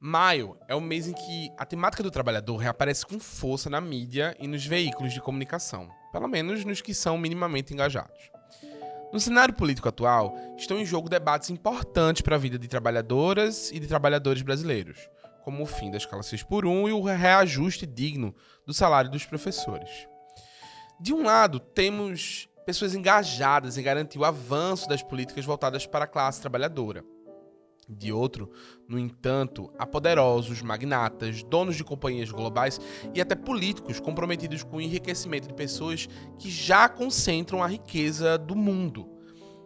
Maio é o mês em que a temática do trabalhador reaparece com força na mídia e nos veículos de comunicação, pelo menos nos que são minimamente engajados. No cenário político atual, estão em jogo debates importantes para a vida de trabalhadoras e de trabalhadores brasileiros, como o fim da escala 6x1 e o reajuste digno do salário dos professores. De um lado, temos pessoas engajadas em garantir o avanço das políticas voltadas para a classe trabalhadora. De outro, no entanto, há poderosos, magnatas, donos de companhias globais e até políticos comprometidos com o enriquecimento de pessoas que já concentram a riqueza do mundo.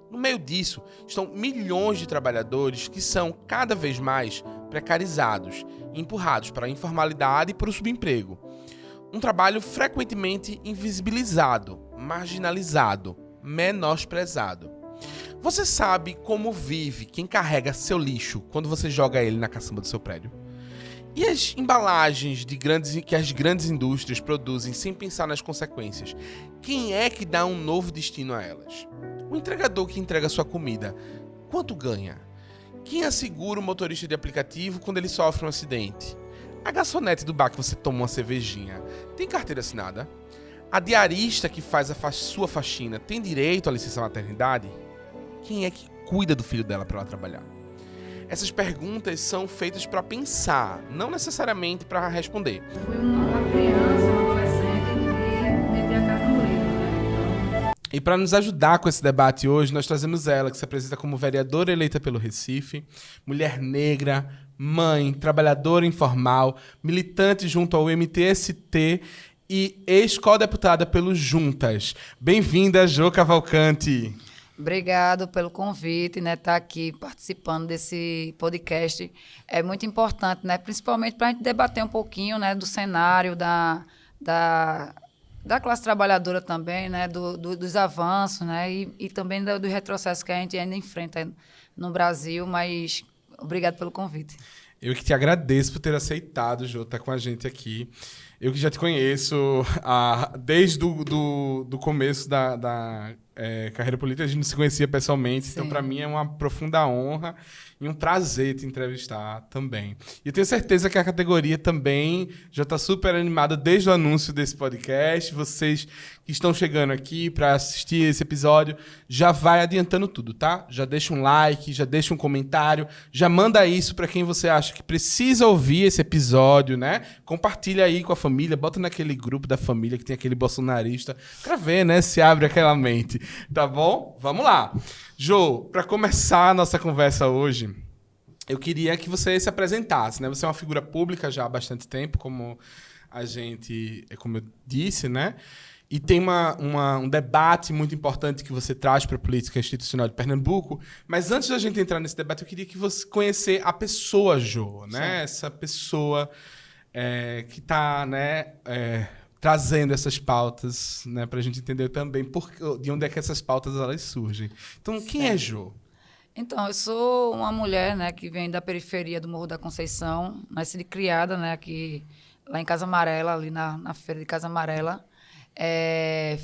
No meio disso, estão milhões de trabalhadores que são cada vez mais precarizados, empurrados para a informalidade e para o subemprego. Um trabalho frequentemente invisibilizado, marginalizado, menosprezado. Você sabe como vive quem carrega seu lixo quando você joga ele na caçamba do seu prédio? E as embalagens que as grandes indústrias produzem sem pensar nas consequências? Quem é que dá um novo destino a elas? O entregador que entrega sua comida, quanto ganha? Quem assegura o motorista de aplicativo quando ele sofre um acidente? A garçonete do bar que você toma uma cervejinha, tem carteira assinada? A diarista que faz sua faxina tem direito à licença maternidade? Quem é que cuida do filho dela para ela trabalhar? Essas perguntas são feitas para pensar, não necessariamente para responder. Fui uma criança, uma adolescente e meti a cara no livro, né? E para nos ajudar com esse debate hoje, nós trazemos ela, que se apresenta como vereadora eleita pelo Recife, mulher negra, mãe, trabalhadora informal, militante junto ao MTST e ex-codeputada pelo Juntas. Bem-vinda, Jô Cavalcante. Obrigado pelo convite, né? Estar aqui participando desse podcast é muito importante, né? Principalmente para a gente debater um pouquinho, né, do cenário da classe trabalhadora também, né? Dos avanços, né? E também do retrocesso que a gente ainda enfrenta no Brasil, mas obrigado pelo convite. Eu que te agradeço por ter aceitado, Jô, estar com a gente aqui. Eu que já te conheço desde do começo da carreira política, a gente não se conhecia pessoalmente, Sim. Então para mim é uma profunda honra e um prazer te entrevistar também. E eu tenho certeza que a categoria também já está super animada desde o anúncio desse podcast. Vocês que estão chegando aqui para assistir esse episódio, já vai adiantando tudo, tá? Já deixa um like, já deixa um comentário, já manda isso para quem você acha que precisa ouvir esse episódio, né? Compartilha aí com a família, bota naquele grupo da família que tem aquele bolsonarista, para ver, né, se abre aquela mente. Tá bom? Vamos lá. Jô, para começar a nossa conversa hoje, eu queria que você se apresentasse, né? Você é uma figura pública já há bastante tempo, como eu disse, né? E tem um debate muito importante que você traz para a política institucional de Pernambuco. Mas antes da gente entrar nesse debate, eu queria que você conhecer a pessoa Jô, né? Sim. Essa pessoa que está, né, trazendo essas pautas, né, para a gente entender também de onde é que essas pautas elas surgem. Então, quem é Jô? Então, eu sou uma mulher, né, que vem da periferia do Morro da Conceição, nascida e criada, né, aqui, lá em Casa Amarela, ali na feira de Casa Amarela.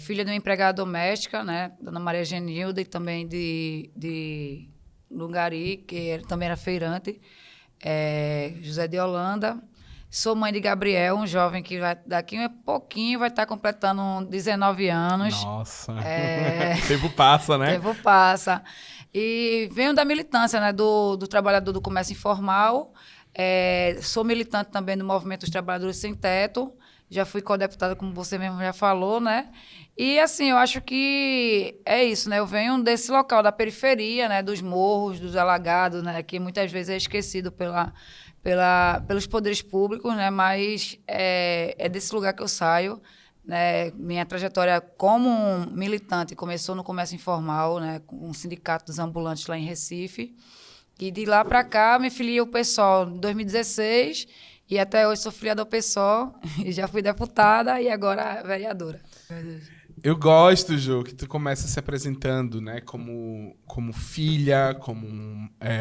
Filha de uma empregada doméstica, né, Dona Maria Genilda, e também de Lungari, que também era feirante, José de Holanda. Sou mãe de Gabriel, um jovem que daqui a pouquinho vai estar completando 19 anos. Nossa, o tempo passa, né? O tempo passa. E venho da militância, né, do trabalhador do comércio informal. Sou militante também do Movimento dos Trabalhadores Sem Teto. Já fui codeputada, como você mesmo já falou, né? E, assim, eu acho que é isso, né? Eu venho desse local, da periferia, né? Dos morros, dos alagados, né? Que muitas vezes é esquecido pelos poderes públicos, né? Mas é desse lugar que eu saio, né? Minha trajetória como militante começou no comércio informal, né? Com o Sindicato dos Ambulantes lá em Recife. E de lá para cá, me filiei ao PSOL em 2016 e até hoje sou filiada ao PSOL e já fui deputada e agora vereadora. Eu gosto, Jô, que tu começa se apresentando, né, como filha,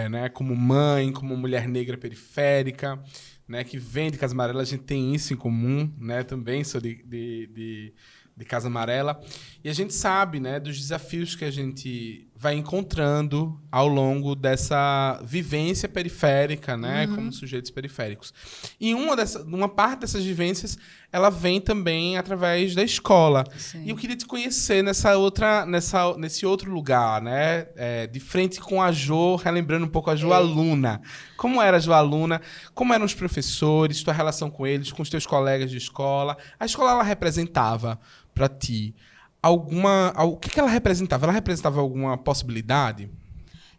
né, como mãe, como mulher negra periférica, né, que vem de Casa Amarela. A gente tem isso em comum, né, também sou de Casa Amarela. E a gente sabe, né, dos desafios que a gente vai encontrando ao longo dessa vivência periférica, né, como sujeitos periféricos. E uma parte dessas vivências, ela vem também através da escola. Sim. E eu queria te conhecer nesse outro lugar, né, de frente com a Jo, relembrando um pouco a Jo aluna. Como era a Jo aluna? Como eram os professores, tua relação com eles, com os teus colegas de escola? A escola, ela representava para ti o que ela representava? Ela representava alguma possibilidade?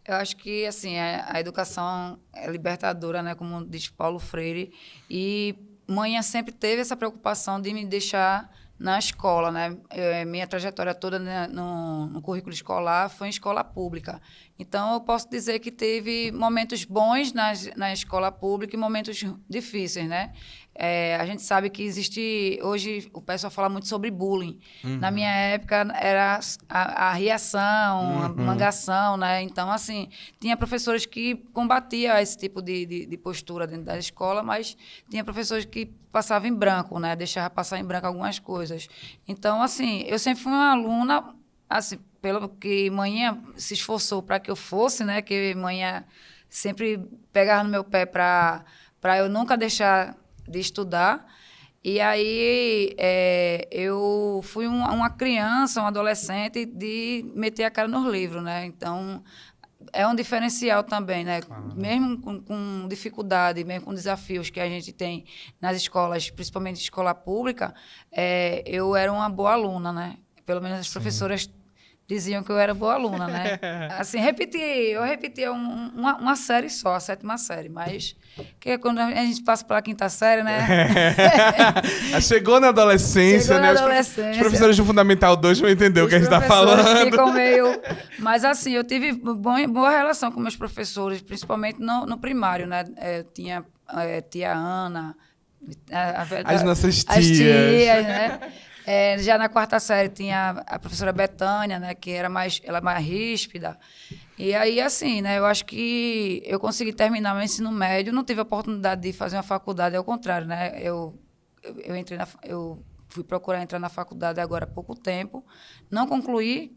Eu acho que, assim, a educação é libertadora, né? Como diz Paulo Freire. E mãe sempre teve essa preocupação de me deixar na escola, né? Minha trajetória toda, né, no currículo escolar foi em escola pública. Então, eu posso dizer que teve momentos bons na escola pública e momentos difíceis, né? A gente sabe que existe... Hoje, o pessoal fala muito sobre bullying. Na minha época, era a reação, a mangação, né? Então, assim, tinha professores que combatiam esse tipo de postura dentro da escola, mas tinha professores que passavam em branco, né? Deixavam passar em branco algumas coisas. Então, assim, eu sempre fui uma aluna, assim, pelo que manhã se esforçou para que eu fosse, né? Que manhã sempre pegava no meu pé para eu nunca deixar de estudar. E aí eu fui uma criança, um adolescente de meter a cara nos livros, né? Então, é um diferencial também, né? Claro. Mesmo com dificuldade, mesmo com desafios que a gente tem nas escolas, principalmente escola pública, eu era uma boa aluna, né? Pelo menos as professoras diziam que eu era boa aluna, né? Assim, eu repetia uma série só, a 7ª série, mas que quando a gente passa pela 5ª série, né? Chegou na adolescência, Chegou né? na adolescência. Os professores do Fundamental 2 vão entender o que a gente está falando. Ficam meio... Mas, assim, eu tive boa relação com meus professores, principalmente no primário, né? Tinha tia Ana... As nossas tias. As tias, né? Já na 4ª série tinha a professora Betânia, né, que ela é mais ríspida. E aí, assim, né, eu acho que eu consegui terminar meu ensino médio, não tive a oportunidade de fazer uma faculdade, ao contrário, né? Eu fui procurar entrar na faculdade agora há pouco tempo, não concluí,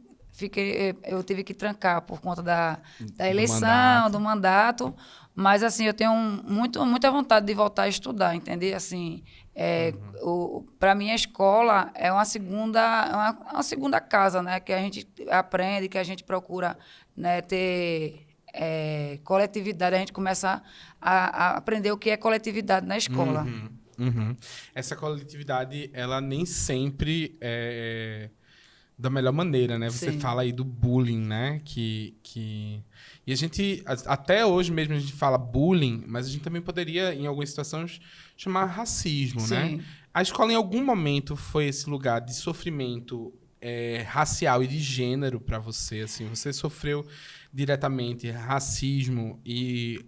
eu tive que trancar por conta da eleição, do mandato, mas, assim, eu tenho muita vontade de voltar a estudar, entendeu? Assim, para mim, a escola é uma segunda casa, né? Que a gente aprende, que a gente procura, né, ter coletividade. A gente começa a aprender o que é coletividade na escola. Essa coletividade, ela nem sempre da melhor maneira, né? Você Sim. fala aí do bullying, né? E a gente, até hoje mesmo, a gente fala bullying, mas a gente também poderia, em algumas situações, chamar racismo, Sim. né? A escola, em algum momento, foi esse lugar de sofrimento racial e de gênero para você, assim? Você sofreu diretamente racismo e,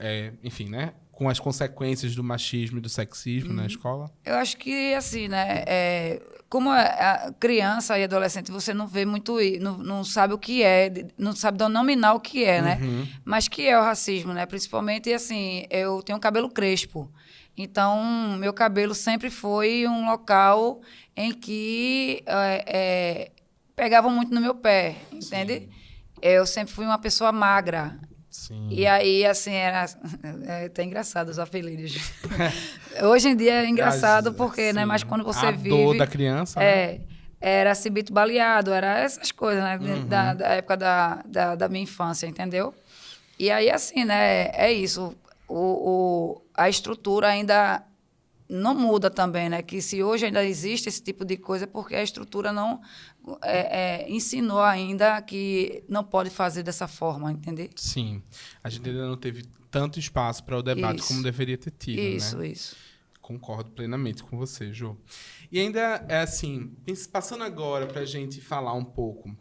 enfim, né? Com as consequências do machismo e do sexismo na escola? Eu acho que, assim, né? Como a criança e adolescente, você não vê muito, não sabe o que é, não sabe denominar o que é, né? Mas que é o racismo, né? Principalmente, assim, eu tenho cabelo crespo. Então, meu cabelo sempre foi um local em que pegavam muito no meu pé, entende? Sim. Eu sempre fui uma pessoa magra. Sim. E aí, assim, era até engraçado os apelidos. Hoje em dia é engraçado porque, né? Mas quando você vive... A dor da criança, né? Era cibito baleado, era essas coisas, né? Da época da minha infância, entendeu? E aí, assim, né? É isso. A estrutura ainda não muda também, né? Que se hoje ainda existe esse tipo de coisa, é porque a estrutura não ensinou ainda que não pode fazer dessa forma, entendeu? Sim. A gente ainda não teve tanto espaço para o debate como deveria ter tido, né? Isso. Concordo plenamente com você, Jô. E ainda, assim, passando agora para a gente falar um pouco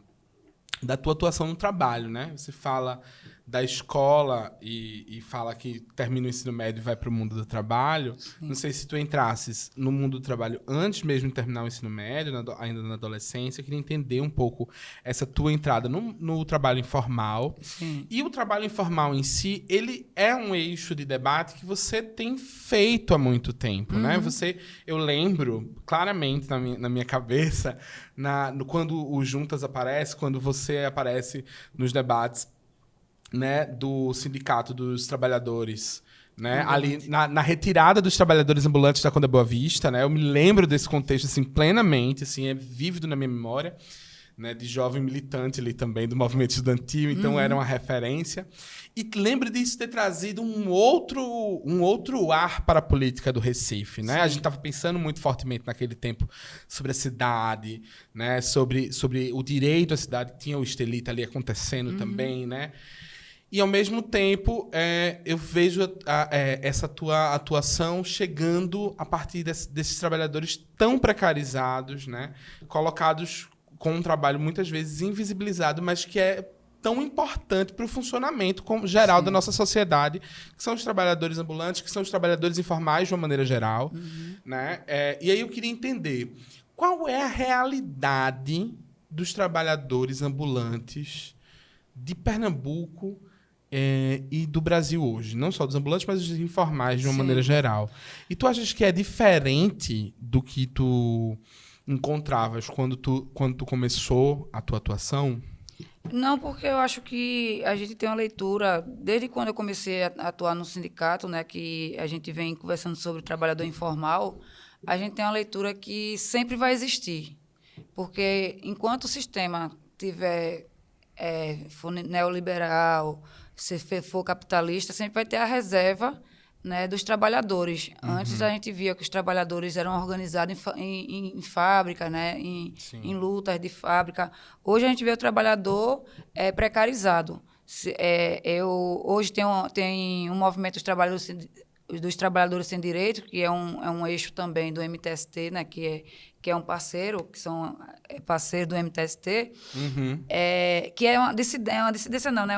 da tua atuação no trabalho, né? Você fala da escola e fala que termina o ensino médio e vai para o mundo do trabalho. Sim. Não sei se tu entrasses no mundo do trabalho antes mesmo de terminar o ensino médio, ainda na adolescência. Eu queria entender um pouco essa tua entrada no trabalho informal. Sim. E o trabalho informal em si, ele é um eixo de debate que você tem feito há muito tempo, né? Eu lembro claramente na minha cabeça, quando o Juntas aparece, quando você aparece nos debates, né, do Sindicato dos Trabalhadores, né, ali na retirada dos trabalhadores ambulantes da Conde Boa Vista, né, eu me lembro desse contexto assim, plenamente, assim, é vívido na minha memória, né, de jovem militante ali também do movimento estudantil, então era uma referência. E lembro disso ter trazido um outro ar para a política do Recife, né? Sim. A gente estava pensando muito fortemente naquele tempo sobre a cidade, né, sobre o direito à cidade, tinha o Estelita ali acontecendo também, né? E, ao mesmo tempo, eu vejo essa tua atuação chegando a partir desses trabalhadores tão precarizados, né? Colocados com um trabalho muitas vezes invisibilizado, mas que é tão importante para o funcionamento geral da nossa sociedade, que são os trabalhadores ambulantes, que são os trabalhadores informais de uma maneira geral. Né? E aí eu queria entender qual é a realidade dos trabalhadores ambulantes de Pernambuco e do Brasil hoje. Não só dos ambulantes, mas dos informais de uma maneira geral. E tu achas que é diferente do que tu encontravas quando tu começou a tua atuação? Não, porque eu acho que a gente tem uma leitura, desde quando eu comecei a atuar no sindicato, né, que a gente vem conversando sobre o trabalhador informal, a gente tem uma leitura que sempre vai existir. Porque enquanto o sistema for neoliberal, se for capitalista, sempre vai ter a reserva, né, dos trabalhadores. Antes a gente via que os trabalhadores eram organizados em fábrica, né, em lutas de fábrica. Hoje a gente vê o trabalhador precarizado. Hoje tem um movimento dos trabalhadores sem direito, que é um eixo também do MTST, né, que é um parceiro, que são parceiros do MTST, que é uma dissidência, não, né,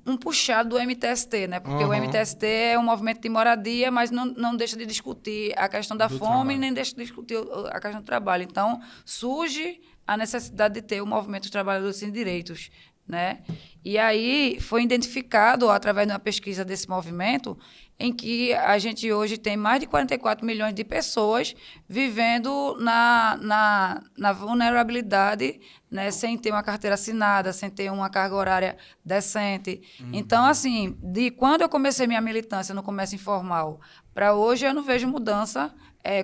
um puxado do MTST, né? Porque o MTST é um movimento de moradia, mas não deixa de discutir a questão da fome, nem deixa de discutir a questão do trabalho. Então, surge a necessidade de ter o movimento dos trabalhadores sem direitos, né? E aí foi identificado, através de uma pesquisa desse movimento, em que a gente hoje tem mais de 44 milhões de pessoas vivendo na vulnerabilidade, né, sem ter uma carteira assinada, sem ter uma carga horária decente. Então, assim, de quando eu comecei minha militância no comércio informal para hoje, eu não vejo mudança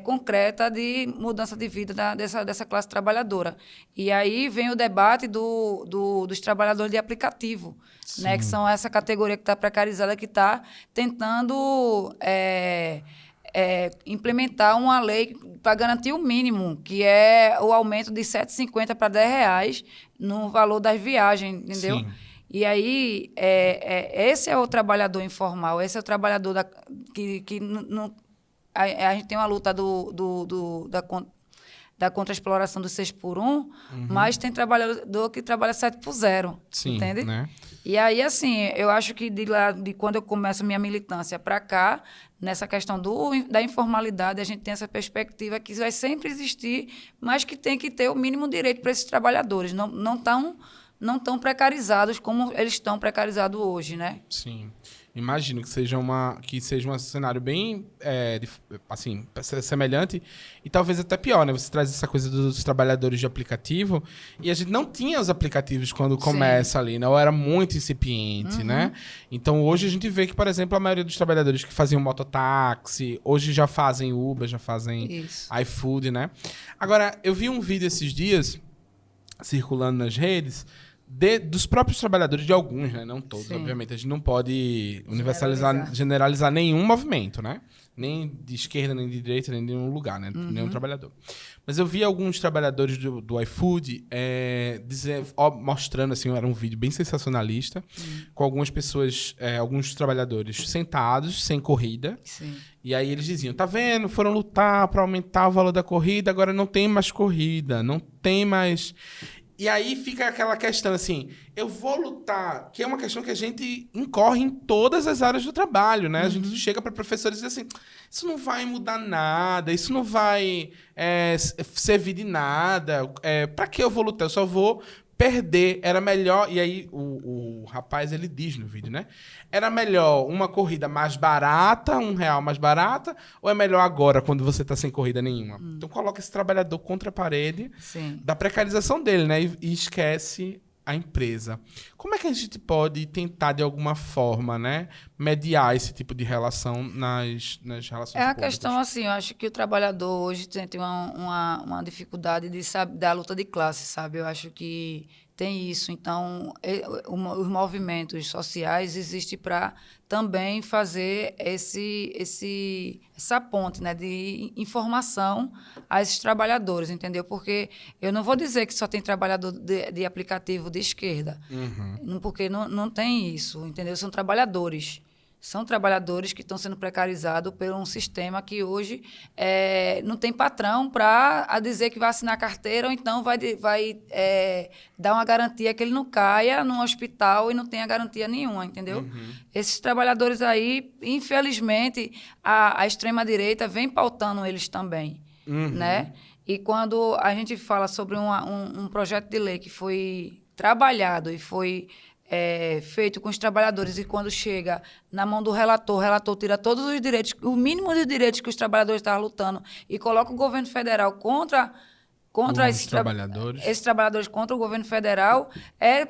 concreta de mudança de vida dessa classe trabalhadora. E aí vem o debate dos trabalhadores de aplicativo, né, que são essa categoria que está precarizada, que está tentando implementar uma lei para garantir o mínimo, que é o aumento de R$ 7,50 para R$ 10 no valor das viagens, entendeu? Sim. E aí, esse é o trabalhador informal, esse é o trabalhador que não... A gente tem uma luta da contra-exploração do 6x1, mas tem trabalhador que trabalha 7x0, entende? Né? E aí, assim, eu acho que de quando eu começo a minha militância para cá, nessa questão da informalidade, a gente tem essa perspectiva que vai sempre existir, mas que tem que ter o mínimo direito para esses trabalhadores. Não tão precarizados como eles estão precarizados hoje, né? Sim. Imagino que seja um cenário bem assim, semelhante e talvez até pior, né? Você traz essa coisa dos trabalhadores de aplicativo e a gente não tinha os aplicativos quando começa ali, né? Ou era muito incipiente, né? Então hoje a gente vê que, por exemplo, a maioria dos trabalhadores que faziam mototáxi, hoje já fazem Uber, já fazem iFood, né? Agora, eu vi um vídeo esses dias circulando nas redes dos próprios trabalhadores, de alguns, né? Não todos, obviamente. A gente não pode generalizar nenhum movimento, né? Nem de esquerda, nem de direita, nem de nenhum lugar, né? Nenhum trabalhador. Mas eu vi alguns trabalhadores do iFood mostrando, assim, era um vídeo bem sensacionalista, com algumas pessoas, alguns trabalhadores sentados, sem corrida. Sim. E aí eles diziam, tá vendo? Foram lutar para aumentar o valor da corrida, agora não tem mais corrida, não tem mais... E aí fica aquela questão assim, eu vou lutar, que é uma questão que a gente incorre em todas as áreas do trabalho, né? A gente chega para professores e diz assim, isso não vai mudar nada, isso não vai servir de nada, para que eu vou lutar? Eu só vou perder, era melhor... E aí o rapaz, ele diz no vídeo, né? Era melhor uma corrida mais barata, R$ 1 mais barata, ou é melhor agora, quando você tá sem corrida nenhuma? Então coloca esse trabalhador contra a parede Sim. da precarização dele, né? E esquece a empresa. Como é que a gente pode tentar, de alguma forma, né, mediar esse tipo de relação nas relações É a públicas? questão, assim, eu acho que o trabalhador hoje tem uma dificuldade da luta de classe, sabe? Eu acho que tem isso. Então, os movimentos sociais existem para também fazer essa ponte, né, de informação a esses trabalhadores, entendeu? Porque eu não vou dizer que só tem trabalhador de aplicativo de esquerda, porque não tem isso, entendeu? São trabalhadores. São trabalhadores que estão sendo precarizados por um sistema que hoje não tem patrão para dizer que vai assinar carteira ou então vai dar uma garantia que ele não caia num hospital e não tenha garantia nenhuma, entendeu? Esses trabalhadores aí, infelizmente, a extrema-direita vem pautando eles também, né? E quando a gente fala sobre um projeto de lei que foi trabalhado e foi feito com os trabalhadores, e quando chega na mão do relator, o relator tira todos os direitos, o mínimo de direitos que os trabalhadores estavam lutando, e coloca o governo federal contra esses trabalhadores, contra o governo federal, é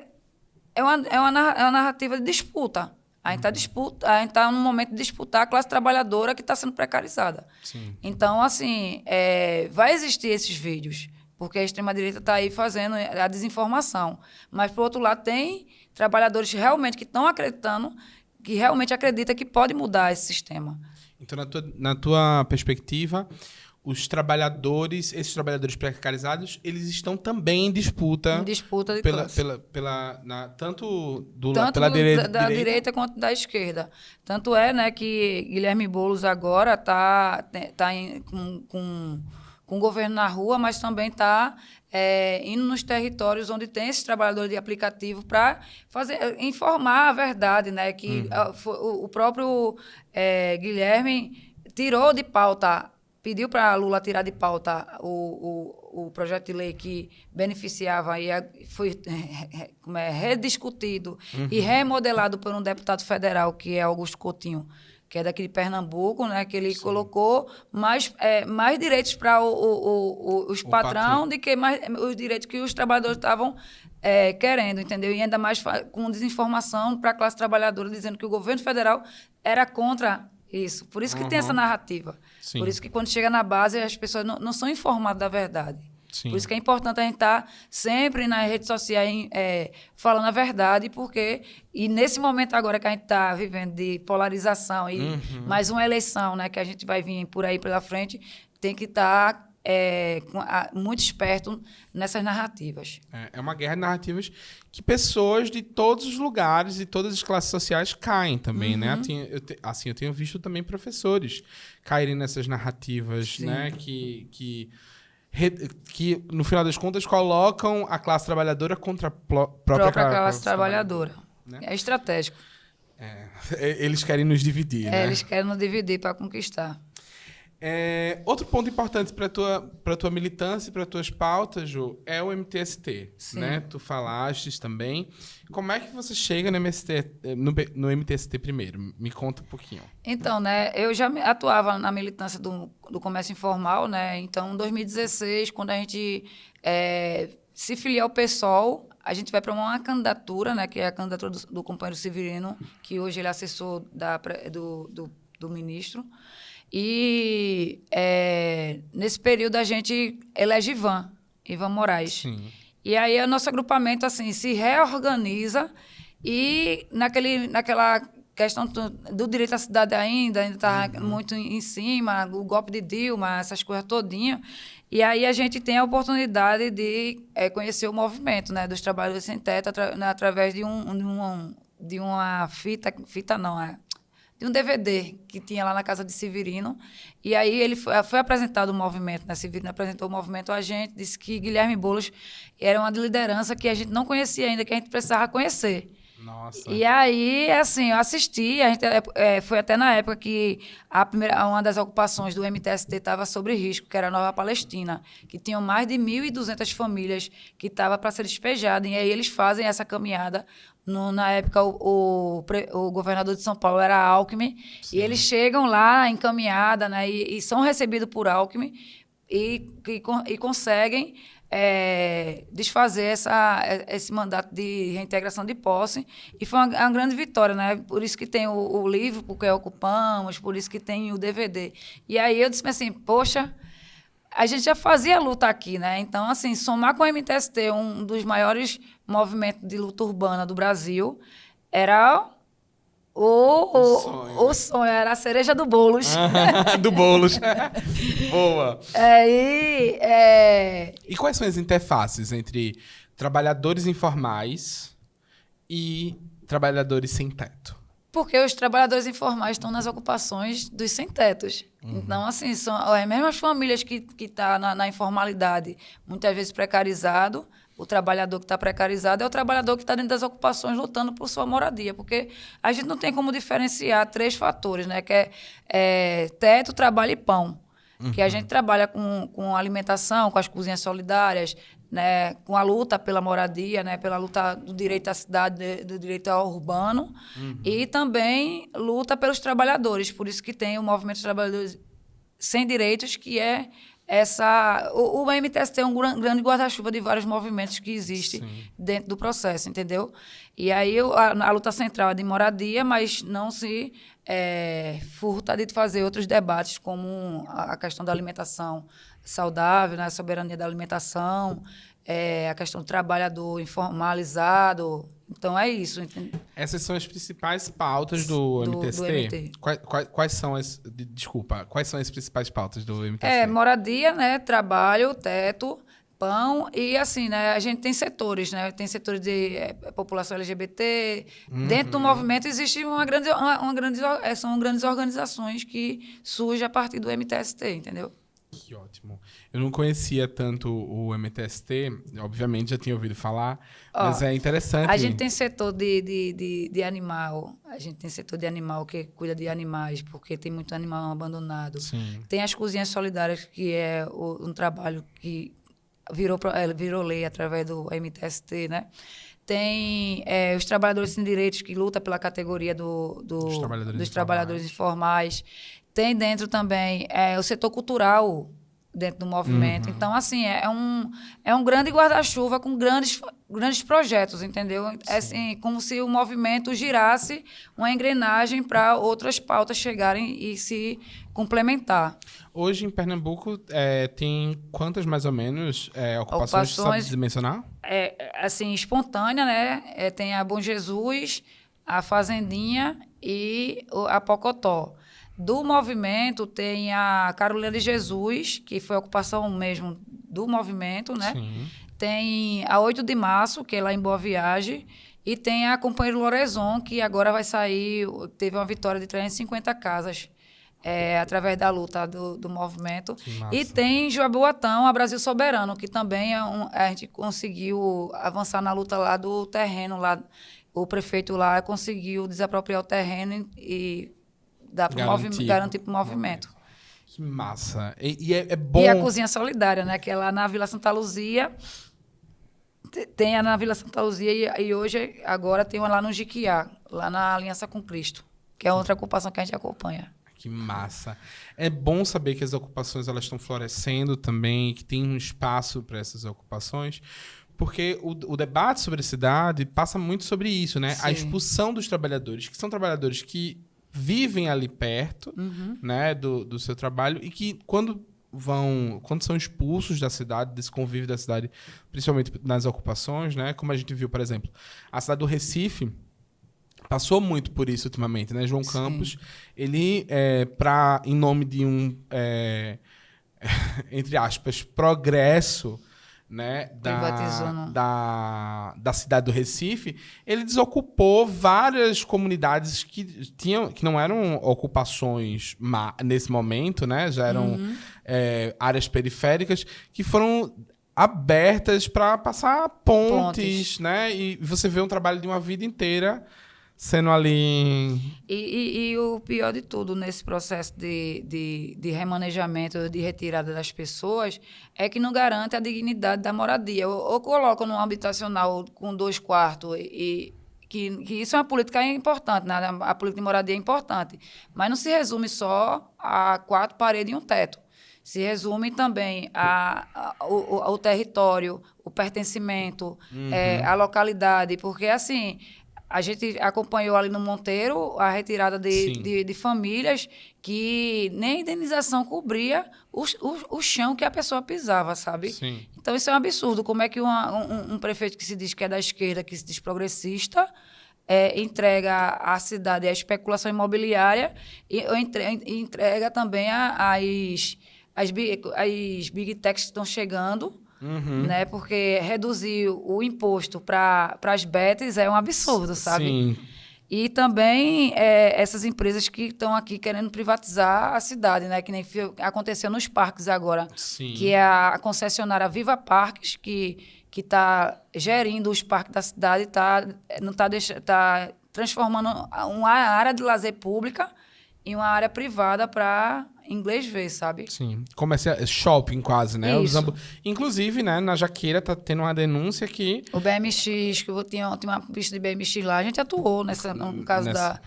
uma narrativa de disputa. A gente está num momento de disputar a classe trabalhadora que está sendo precarizada. Sim. Então, assim, vai existir esses vídeos, porque a extrema-direita está aí fazendo a desinformação. Mas, por outro lado, tem trabalhadores realmente que estão acreditando, que realmente acreditam que pode mudar esse sistema. Então, na tua perspectiva, esses trabalhadores precarizados, eles estão também em disputa. Em disputa de classe. Tanto pela direita quanto da esquerda. Tanto é, né, que Guilherme Boulos agora está com o governo na rua, mas também está indo nos territórios onde tem esses trabalhadores de aplicativo para informar a verdade, né? Que o próprio Guilherme tirou de pauta, pediu para Lula tirar de pauta o projeto de lei que beneficiava e foi rediscutido e remodelado por um deputado federal, que é Augusto Coutinho, que é daqui de Pernambuco, né, que ele colocou mais direitos para os patrões do que mais os direitos que os trabalhadores estavam querendo, entendeu? E ainda mais com desinformação para a classe trabalhadora, dizendo que o governo federal era contra isso. Por isso que tem essa narrativa. Sim. Por isso que quando chega na base, as pessoas não são informadas da verdade. Sim. Por isso que é importante a gente estar sempre nas redes sociais falando a verdade, e nesse momento agora que a gente está vivendo de polarização e mais uma eleição, né, que a gente vai vir por aí pela frente, tem que estar muito esperto nessas narrativas. É uma guerra de narrativas que pessoas de todos os lugares e todas as classes sociais caem também, né? Eu tenho visto também professores caírem nessas narrativas, né? Que no final das contas colocam a classe trabalhadora contra a própria classe trabalhadora. Né? É estratégico. Eles querem nos dividir, né? Eles querem nos dividir para conquistar. Outro ponto importante para tua militância e para tuas pautas, Ju, é o MTST, né? Tu falaste também. Como é que você chega no MTST primeiro? Me conta um pouquinho. Então, né, eu já atuava na militância do comércio informal, né? Então, em 2016, quando a gente se filia ao PSOL, a gente vai para uma candidatura, né? Que é a candidatura do companheiro Severino, que hoje ele é assessor do ministro. E nesse período a gente elege Ivan Moraes. Sim. E aí o nosso agrupamento assim, se reorganiza e naquela questão do direito à cidade ainda está muito em cima, o golpe de Dilma, essas coisas todinhas. E aí a gente tem a oportunidade de conhecer o movimento, né, dos trabalhadores sem teto através de uma de um DVD que tinha lá na casa de Severino. E aí ele foi apresentado o movimento, né? Severino apresentou o movimento a gente, disse que Guilherme Boulos era uma liderança que a gente não conhecia ainda, que a gente precisava conhecer. Nossa. E aí, assim, eu assisti, a gente, foi até na época que uma das ocupações do MTST estava sobre risco, que era a Nova Palestina, que tinham mais de 1.200 famílias que estavam para ser despejadas. E aí eles fazem essa caminhada. Na época, o governador de São Paulo era Alckmin, sim, e eles chegam lá em caminhada, né, e são recebidos por Alckmin e conseguem desfazer esse mandato de reintegração de posse. E foi uma grande vitória, né? Por isso que tem o livro, porque ocupamos, por isso que tem o DVD. E aí eu disse assim, poxa, a gente já fazia luta aqui, né? Então, assim, somar com o MTST, um dos maiores movimentos de luta urbana do Brasil, era o sonho, era a cereja do Boulos. Do Boulos. Boa. E quais são as interfaces entre trabalhadores informais e trabalhadores sem teto? Porque os trabalhadores informais estão nas ocupações dos sem-tetos. Então, assim, são as mesmas famílias que estão na informalidade, muitas vezes precarizado. O trabalhador que está precarizado é o trabalhador que está dentro das ocupações lutando por sua moradia. Porque a gente não tem como diferenciar 3 fatores, né? Que é teto, trabalho e pão. Que a gente trabalha com alimentação, com as cozinhas solidárias, né, com a luta pela moradia, né, pela luta do direito à cidade, do direito ao urbano, e também luta pelos trabalhadores. Por isso que tem o Movimento dos Trabalhadores Sem Direitos, que é o MTST é um grande guarda-chuva de vários movimentos que existem, sim, dentro do processo, entendeu? E aí a luta central é de moradia, mas não se furta de fazer outros debates, como a questão da alimentação saudável, né, a soberania da alimentação, a questão do trabalhador informalizado. Então, é isso. Entendeu? Essas são as principais pautas do MTST? Do MT. Quais são quais são as principais pautas do MTST? Moradia, né, trabalho, teto, pão e, assim, né, a gente tem setores, né? Tem setores de população LGBT. Dentro do movimento existe são grandes organizações que surgem a partir do MTST, entendeu? Que ótimo. Eu não conhecia tanto o MTST, obviamente já tinha ouvido falar, mas é interessante. A gente tem setor de animal, a gente tem setor de animal que cuida de animais, porque tem muito animal abandonado. Sim. Tem as cozinhas solidárias, que é um trabalho que virou lei através do MTST, né? Tem os trabalhadores sem direitos, que luta pela categoria dos trabalhadores informais. Tem dentro também o setor cultural dentro do movimento. Então, assim, é um grande guarda-chuva com grandes projetos, entendeu? É assim, como se o movimento girasse uma engrenagem para outras pautas chegarem e se complementar. Hoje, em Pernambuco, tem quantas, mais ou menos, ocupações, sabe dimensionar? Assim, espontânea, né? Tem a Bom Jesus, a Fazendinha e a Pocotó. Do movimento tem a Carolina de Jesus, que foi a ocupação mesmo do movimento, né? Sim. Tem a 8 de março, que é lá em Boa Viagem, e tem a Companheiro Lorezon, que agora vai sair, teve uma vitória de 350 casas, através da luta do movimento. E tem Jaboatão, a Brasil Soberano, que também a gente conseguiu avançar na luta lá do terreno, lá, o prefeito lá conseguiu desapropriar o terreno e dá para garantir para o movimento. Que massa. E é bom... E a Cozinha Solidária, né? Que é lá na Vila Santa Luzia. Tem a na Vila Santa Luzia e hoje, agora, tem uma lá no Jiquiá, lá na Aliança com Cristo, que é outra ocupação que a gente acompanha. Que massa. É bom saber que as ocupações elas estão florescendo também, que tem um espaço para essas ocupações, porque o debate sobre a cidade passa muito sobre isso, né? Sim. A expulsão dos trabalhadores, que são trabalhadores que vivem ali perto, né, do seu trabalho, e que quando são expulsos da cidade, desse convívio da cidade, principalmente nas ocupações, né, como a gente viu, por exemplo, a cidade do Recife passou muito por isso ultimamente, né? João Campos, ele, em nome de um, entre aspas, progresso, né, Privatizou, não. da cidade do Recife, ele desocupou várias comunidades que não eram ocupações nesse momento, né, já eram áreas periféricas, que foram abertas para passar pontes, né, e você vê um trabalho de uma vida inteira sendo ali... E o pior de tudo nesse processo de remanejamento, de retirada das pessoas, é que não garante a dignidade da moradia. Ou colocam num habitacional com 2 quartos, que isso é uma política importante, né? A política de moradia é importante, mas não se resume só a 4 paredes e um teto. Se resume também ao território, o pertencimento, a localidade, porque assim... A gente acompanhou ali no Monteiro a retirada de famílias que nem a indenização cobria o chão que a pessoa pisava, sabe? Sim. Então, isso é um absurdo. Como é que um prefeito que se diz que é da esquerda, que se diz progressista, entrega à cidade a especulação imobiliária e entrega também as big techs que estão chegando, né? Porque reduzir o imposto para as bets é um absurdo, sabe? Sim. E também essas empresas que estão aqui querendo privatizar a cidade, né? Que nem aconteceu nos parques agora. Sim. Que é a concessionária Viva Parques, que está gerindo os parques da cidade, tá transformando uma área de lazer pública em uma área privada para inglês ver, sabe? Sim. Shopping quase, né? Isso. Inclusive, né, na Jaqueira tá tendo uma denúncia que... O BMX, que eu tinha uma pista de BMX lá, a gente atuou no caso da...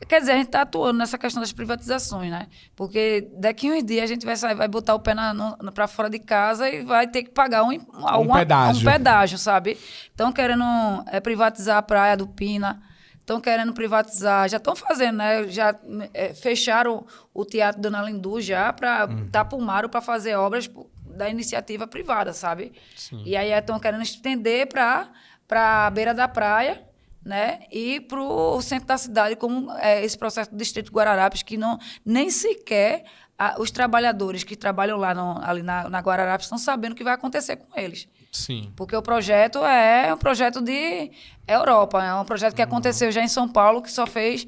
Quer dizer, a gente está atuando nessa questão das privatizações, né? Porque daqui a uns dias a gente vai botar o pé para fora de casa e vai ter que pagar um pedágio, sabe? Estão querendo privatizar a Praia do Pina, estão querendo privatizar, já estão fazendo, né? Já fecharam o Teatro Dona Lindu já para Tapumaru para fazer obras da iniciativa privada, sabe? Sim. E aí estão querendo estender para a beira da praia, né? E para o centro da cidade, como esse processo do Distrito Guararapes, que nem sequer os trabalhadores que trabalham lá ali na Guararapes estão sabendo o que vai acontecer com eles. Sim. Porque o projeto é um projeto de Europa, é um projeto que aconteceu já em São Paulo, que só fez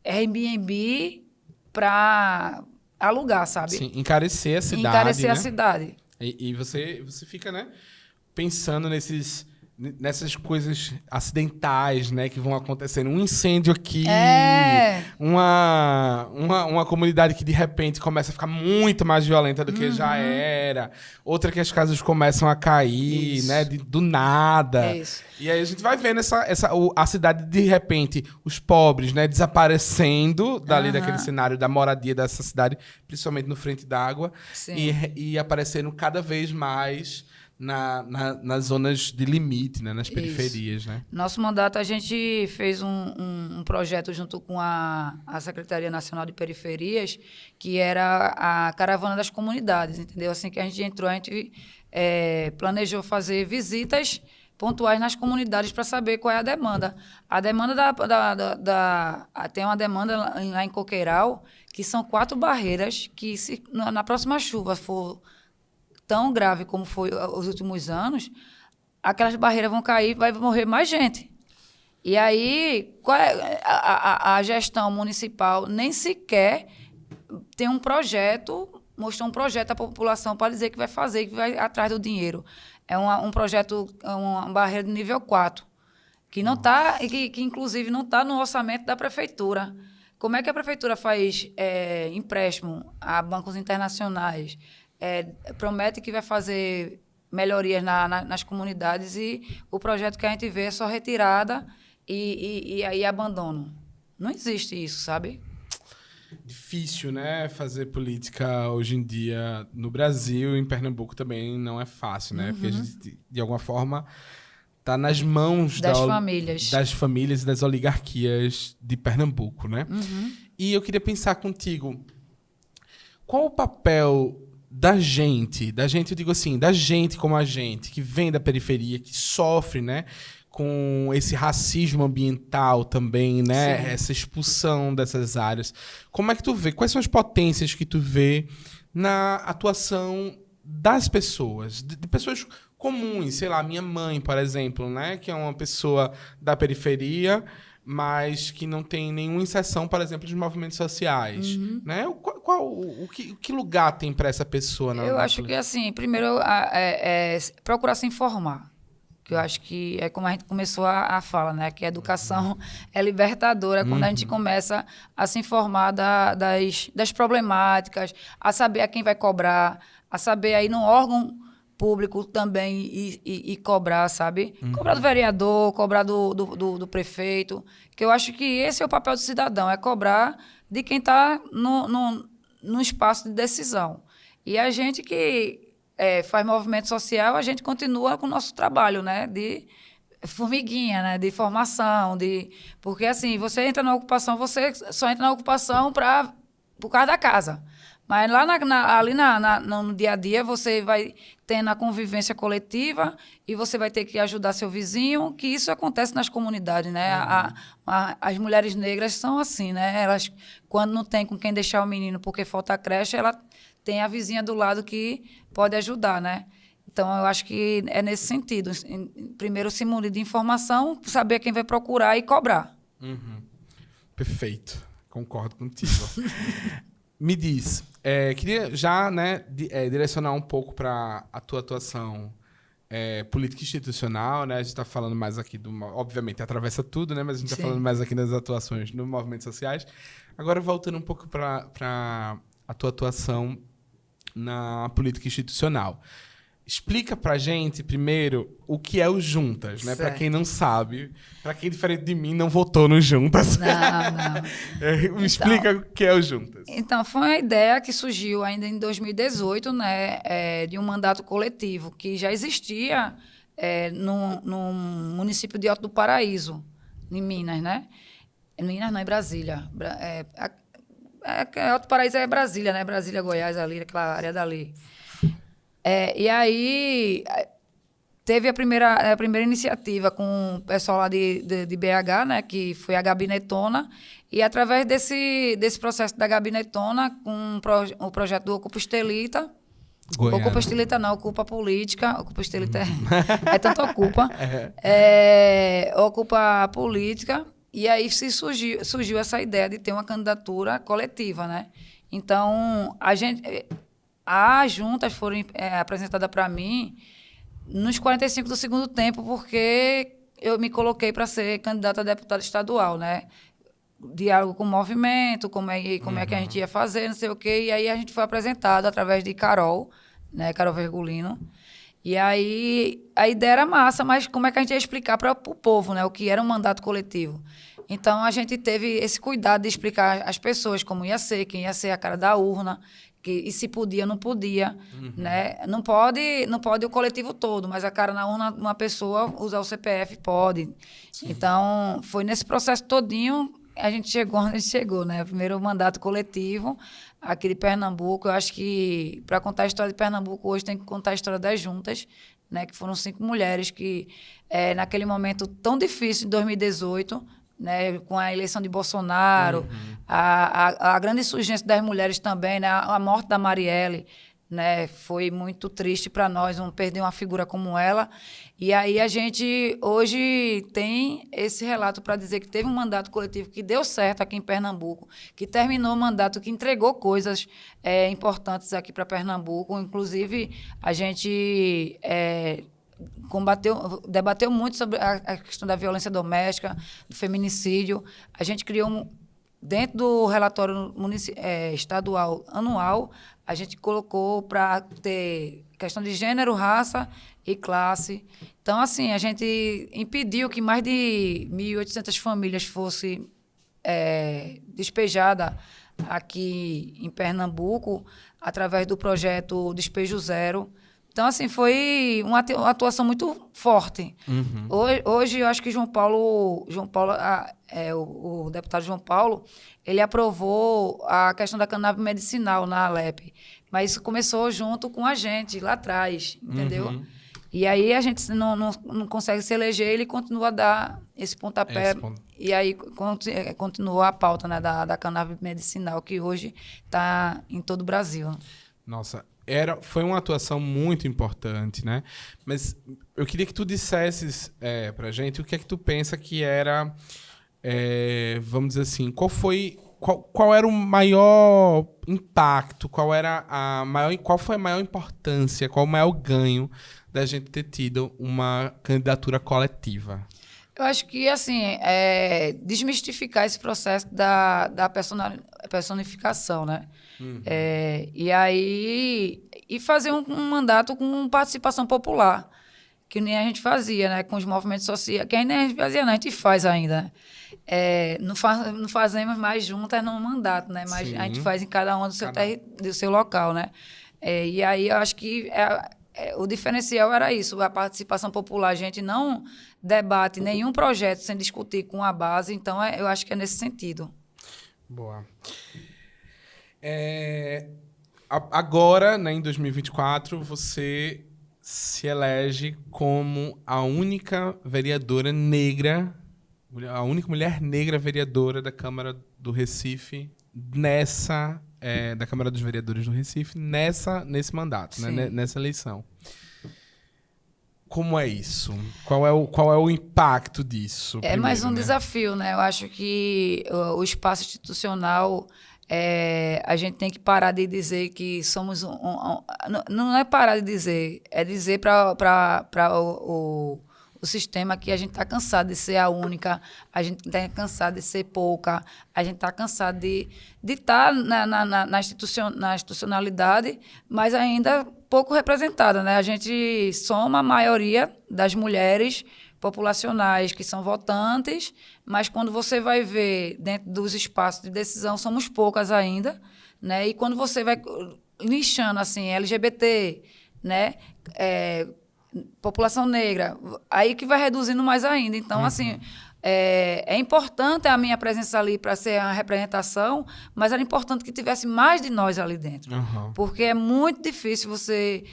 Airbnb para alugar, sabe? Sim, encarecer a cidade. Encarecer, né? A né? cidade. E você fica, né, pensando nessas coisas acidentais, né, que vão acontecendo. Um incêndio aqui, uma comunidade que de repente começa a ficar muito mais violenta do que já era. Outra que as casas começam a cair, Isso. né, do nada. Isso. E aí a gente vai vendo a cidade, de repente, os pobres, né, desaparecendo dali daquele cenário da moradia dessa cidade, principalmente no frente d'água, e aparecendo cada vez mais nas zonas de limite, né, nas periferias, né? Nosso mandato, a gente fez um projeto junto com a Secretaria Nacional de Periferias, que era a Caravana das Comunidades, entendeu? Assim que a gente entrou, a gente planejou fazer visitas pontuais nas comunidades para saber qual é a demanda. A demanda tem uma demanda lá em Coqueiral, que são 4 barreiras que, se na próxima chuva for tão grave como foi os últimos anos, aquelas barreiras vão cair, vai morrer mais gente. E aí, a gestão municipal nem sequer tem um projeto, mostrou um projeto à população para dizer que vai fazer, que vai atrás do dinheiro. É um projeto, uma barreira de nível 4, que não tá, que inclusive não está no orçamento da prefeitura. Como é que a prefeitura faz empréstimo a bancos internacionais? Promete que vai fazer melhorias nas comunidades e o projeto que a gente vê é só retirada e aí abandono. Não existe isso, sabe? Difícil, né, fazer política hoje em dia no Brasil e em Pernambuco também não é fácil, né? Porque a gente, de alguma forma, está nas mãos das famílias e das oligarquias de Pernambuco, né? E eu queria pensar contigo, qual o papel da gente, eu digo assim, da gente como a gente, que vem da periferia, que sofre, né, com esse racismo ambiental também, né, Sim. essa expulsão dessas áreas. Como é que tu vê? Quais são as potências que tu vê na atuação das pessoas, de pessoas comuns, sei lá, minha mãe, por exemplo, né, que é uma pessoa da periferia, mas que não tem nenhuma inserção, por exemplo, de movimentos sociais, né? O que lugar tem para essa pessoa Eu acho que, assim, primeiro procurar se informar. Que eu acho que é como a gente começou a fala, né? Que a educação é libertadora quando a gente começa a se informar das problemáticas, a saber a quem vai cobrar, a saber aí no órgão público também e cobrar, sabe? Cobrar do vereador, cobrar do prefeito. Que eu acho que esse é o papel do cidadão, é cobrar de quem está no espaço de decisão. E a gente que faz movimento social, a gente continua com o nosso trabalho, né? De formiguinha, né? De formação, porque assim, você entra na ocupação, você só entra na ocupação por causa da casa. Mas lá ali no dia a dia, você vai tendo a convivência coletiva e você vai ter que ajudar seu vizinho, que isso acontece nas comunidades, né? As mulheres negras são assim, né? Elas, quando não tem com quem deixar o menino porque falta creche, ela tem a vizinha do lado que pode ajudar, né? Então, eu acho que é nesse sentido. Primeiro, se munir de informação, saber quem vai procurar e cobrar. Perfeito. Concordo contigo. Me diz, queria já, né, direcionar um pouco para a tua atuação política institucional, né? A gente está falando mais aqui obviamente, atravessa tudo, né? Mas a gente está falando mais aqui das atuações nos movimentos sociais. Agora, voltando um pouco para a tua atuação na política institucional. Explica pra gente, primeiro, o que é o Juntas, né? Para quem não sabe, para quem, diferente de mim, não votou no Juntas. Não. Me explica o que é o Juntas. Então, foi uma ideia que surgiu ainda em 2018, né? De um mandato coletivo que já existia no município de Alto do Paraíso, em Minas, né? Minas não, em Brasília. Alto do Paraíso é Brasília, né? Brasília, Goiás, ali, aquela área dali. E aí teve a primeira iniciativa com o pessoal lá de BH, né, que foi a Gabinetona, e através desse processo da Gabinetona, com o projeto do Ocupa Estelita, Ocupa Estelita não, Ocupa Política, Ocupa Estelita é tanto Ocupa, Ocupa Política, e aí surgiu essa ideia de ter uma candidatura coletiva, né? Então, as juntas foram apresentadas para mim nos 45 do segundo tempo, porque eu me coloquei para ser candidata a deputada estadual, né? Diálogo com o movimento, como é que a gente ia fazer, não sei o quê. E aí a gente foi apresentado através de Carol, né? Carol Vergolino. E aí a ideia era massa, mas como é que a gente ia explicar para o povo, né? O que era um mandato coletivo? Então a gente teve esse cuidado de explicar às pessoas como ia ser, quem ia ser a cara da urna, e se podia, não podia, né? Não pode o coletivo todo, mas a cara na urna, uma pessoa usar o CPF pode. Sim. Então, foi nesse processo todinho a gente chegou onde a gente chegou, né? O primeiro mandato coletivo aqui de Pernambuco. Eu acho que, para contar a história de Pernambuco, hoje tem que contar a história das juntas, né? Que foram 5 mulheres que, naquele momento tão difícil, de 2018... né, com a eleição de Bolsonaro, a grande insurgência das mulheres também, né, a morte da Marielle, né, foi muito triste para nós, perder uma figura como ela. E aí a gente hoje tem esse relato para dizer que teve um mandato coletivo que deu certo aqui em Pernambuco, que terminou o mandato, que entregou coisas importantes aqui para Pernambuco. Inclusive, a gente debateu muito sobre a questão da violência doméstica, do feminicídio. A gente criou, dentro do relatório estadual anual, a gente colocou para ter questão de gênero, raça e classe. Então, assim, a gente impediu que mais de 1.800 famílias fossem despejadas aqui em Pernambuco, através do projeto Despejo Zero. Então, assim, foi uma atuação muito forte. Hoje, eu acho que o deputado João Paulo, ele aprovou a questão da cannabis medicinal na Alep. Mas isso começou junto com a gente, lá atrás, entendeu? E aí a gente não consegue se eleger, ele continua a dar esse pontapé. E aí continua a pauta, né, da cannabis medicinal, que hoje está em todo o Brasil. Nossa, foi uma atuação muito importante, né? Mas eu queria que tu dissesses pra gente o que é que tu pensa que era, vamos dizer assim, qual era o maior impacto, qual foi a maior importância, qual o maior ganho da gente ter tido uma candidatura coletiva? Eu acho que, assim, desmistificar esse processo da personificação, né? E aí, fazer um mandato com participação popular, que nem a gente fazia, né? Com os movimentos sociais, que ainda a gente fazia, não, a gente faz ainda, né? Não fazemos mais juntas no mandato, né? Mas a gente faz em cada um do seu local, né? E aí, eu acho que o diferencial era isso, a participação popular. A gente não debate nenhum projeto sem discutir com a base, então eu acho que é nesse sentido. Boa. Agora, né, em 2024, você se elege como a única vereadora negra, a única mulher negra vereadora da Câmara do Recife, da Câmara dos Vereadores do Recife, nesse mandato, né, nessa eleição. Como é isso? Qual é o impacto disso? É mais um desafio, né? Eu acho que o espaço institucional, a gente tem que parar de dizer que somos não é parar de dizer, é dizer para o sistema que a gente está cansado de ser a única, a gente está cansado de ser pouca, a gente está cansado de estar na institucionalidade, mas ainda pouco representada, né? A gente soma a maioria das mulheres populacionais que são votantes, mas quando você vai ver dentro dos espaços de decisão, somos poucas ainda, né? E quando você vai lixando assim, LGBT, né? População negra, aí que vai reduzindo mais ainda. Então, assim, é importante a minha presença ali para ser a representação, mas era importante que tivesse mais de nós ali dentro. Porque é muito difícil você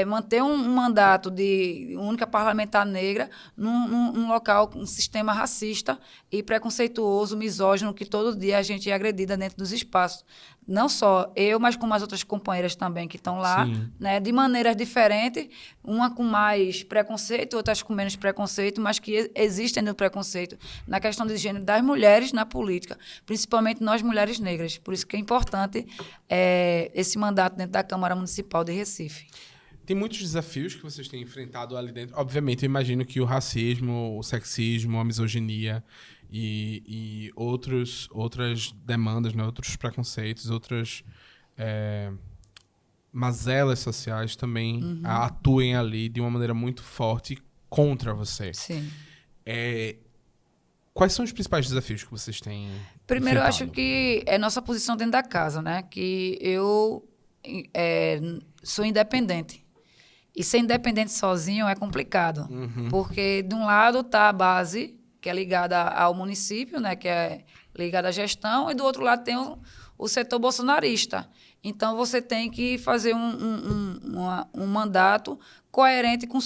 manter um mandato de única parlamentar negra num local, um sistema racista e preconceituoso, misógino, que todo dia a gente é agredida dentro dos espaços. Não só eu, mas como as outras companheiras também que estão lá, né, de maneiras diferentes, uma com mais preconceito, outras com menos preconceito, mas que existem no preconceito na questão de gênero das mulheres na política, principalmente nós mulheres negras. Por isso que é importante esse mandato dentro da Câmara Municipal de Recife. Tem muitos desafios que vocês têm enfrentado ali dentro. Obviamente, eu imagino que o racismo, o sexismo, a misoginia e outras demandas, né, outros preconceitos, outras mazelas sociais também atuem ali de uma maneira muito forte contra você. Sim. Quais são os principais desafios que vocês têm Primeiro, eu enfrentado? acho que é nossa posição dentro da casa, né? Que eu sou independente. E ser independente sozinho é complicado. Porque, de um lado, está a base, que é ligada ao município, né? Que é ligada à gestão, e do outro lado tem o setor bolsonarista. Então, você tem que fazer um mandato coerente com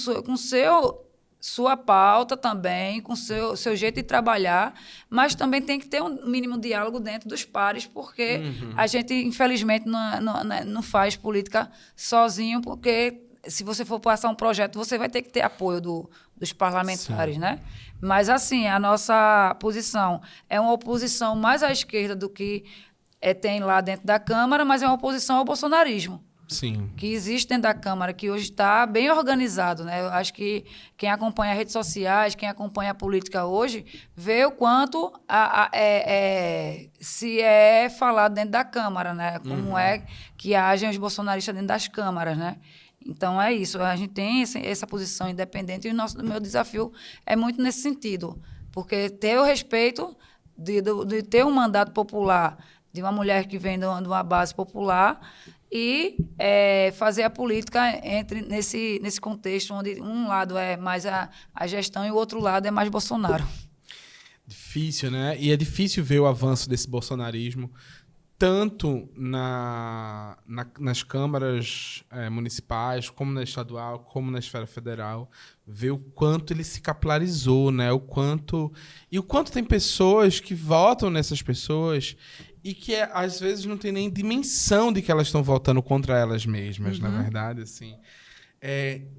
sua pauta também, com seu jeito de trabalhar, mas também tem que ter um mínimo diálogo dentro dos pares, porque a gente, infelizmente, não faz política sozinho, porque se você for passar um projeto, você vai ter que ter apoio dos parlamentares, né? Mas, assim, a nossa posição é uma oposição mais à esquerda do que tem lá dentro da Câmara, mas é uma oposição ao bolsonarismo. Sim. Que existe dentro da Câmara, que hoje está bem organizado, né? Eu acho que quem acompanha as redes sociais, quem acompanha a política hoje, vê o quanto se é falado dentro da Câmara, né? Como é que agem os bolsonaristas dentro das câmaras, né? Então, é isso. A gente tem essa posição independente e o meu desafio é muito nesse sentido. Porque ter o respeito de ter um mandato popular de uma mulher que vem de uma base popular e fazer a política nesse contexto onde um lado é mais a gestão e o outro lado é mais Bolsonaro. Difícil, né? E é difícil ver o avanço desse bolsonarismo tanto nas câmaras municipais, como na estadual, como na esfera federal, ver o quanto ele se capilarizou, né? O quanto tem pessoas que votam nessas pessoas e que às vezes não tem nem dimensão de que elas estão votando contra elas mesmas, na verdade, assim.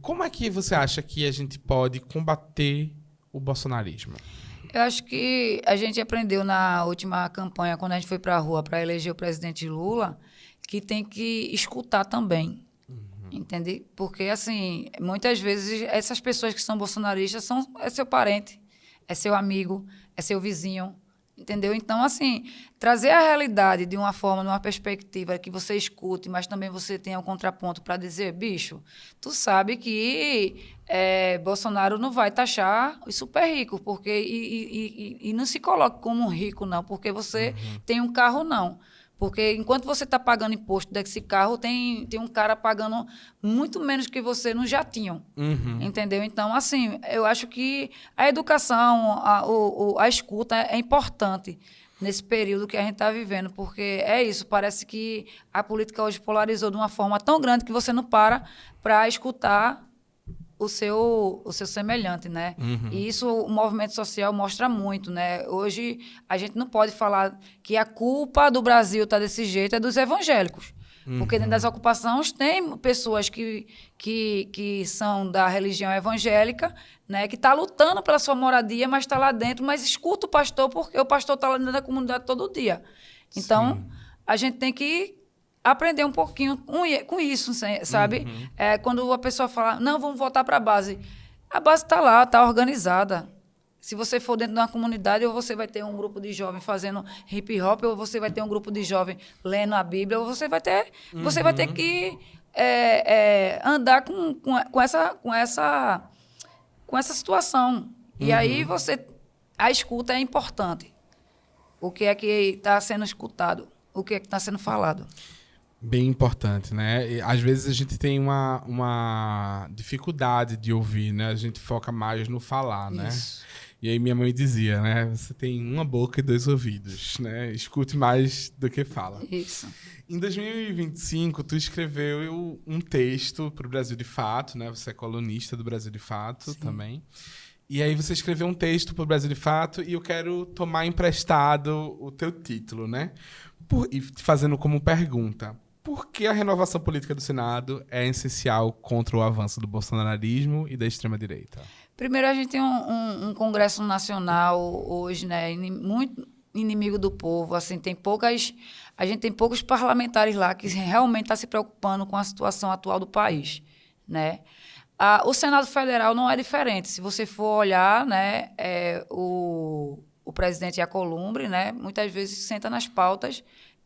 Como é que você acha que a gente pode combater o bolsonarismo? Eu acho que a gente aprendeu na última campanha, quando a gente foi para a rua para eleger o presidente Lula, que tem que escutar também. Entende? Porque, assim, muitas vezes essas pessoas que são bolsonaristas é seu parente, é seu amigo, é seu vizinho. Entendeu? Então, assim, trazer a realidade de uma forma, de uma perspectiva que você escute, mas também você tenha um contraponto para dizer, bicho, tu sabe que Bolsonaro não vai taxar os super ricos, porque e não se coloque como um rico, não, porque você tem um carro, não. Porque enquanto você está pagando imposto desse carro, tem um cara pagando muito menos que você no jatinho. Entendeu? Então, assim, eu acho que a educação, a escuta é importante nesse período que a gente está vivendo, porque é isso, parece que a política hoje polarizou de uma forma tão grande que você não para escutar o seu semelhante, né? E isso o movimento social mostra muito, né? Hoje a gente não pode falar que a culpa do Brasil tá desse jeito é dos evangélicos. Porque dentro das ocupações tem pessoas que são da religião evangélica, né, que está lutando pela sua moradia, mas está lá dentro, mas escuta o pastor, porque o pastor está lá dentro da comunidade todo dia. Então, a gente tem que aprender um pouquinho com isso, sabe? Quando a pessoa fala, não, vamos voltar para a base está lá, está organizada. Se você for dentro de uma comunidade, ou você vai ter um grupo de jovens fazendo hip hop, ou você vai ter um grupo de jovens lendo a Bíblia, ou você vai ter que andar com essa situação. E aí a escuta é importante. O que é que está sendo escutado? O que é que está sendo falado? Bem importante, né? E, às vezes a gente tem uma dificuldade de ouvir, né? A gente foca mais no falar, né? E aí minha mãe dizia, né? Você tem uma boca e 2 ouvidos, né? Escute mais do que fala. Isso. Em 2025, tu escreveu um texto para o Brasil de Fato, né? Você é colunista do Brasil de Fato também. E aí você escreveu um texto para o Brasil de Fato e eu quero tomar emprestado o teu título, né? E fazendo como pergunta, por que a renovação política do Senado é essencial contra o avanço do bolsonarismo e da extrema-direita? Primeiro, a gente tem um Congresso Nacional hoje, né, muito inimigo do povo. Assim, a gente tem poucos parlamentares lá que realmente estão se preocupando com a situação atual do país, né? O Senado Federal não é diferente. Se você for olhar, né, o presidente Alcolumbre, né, muitas vezes senta nas pautas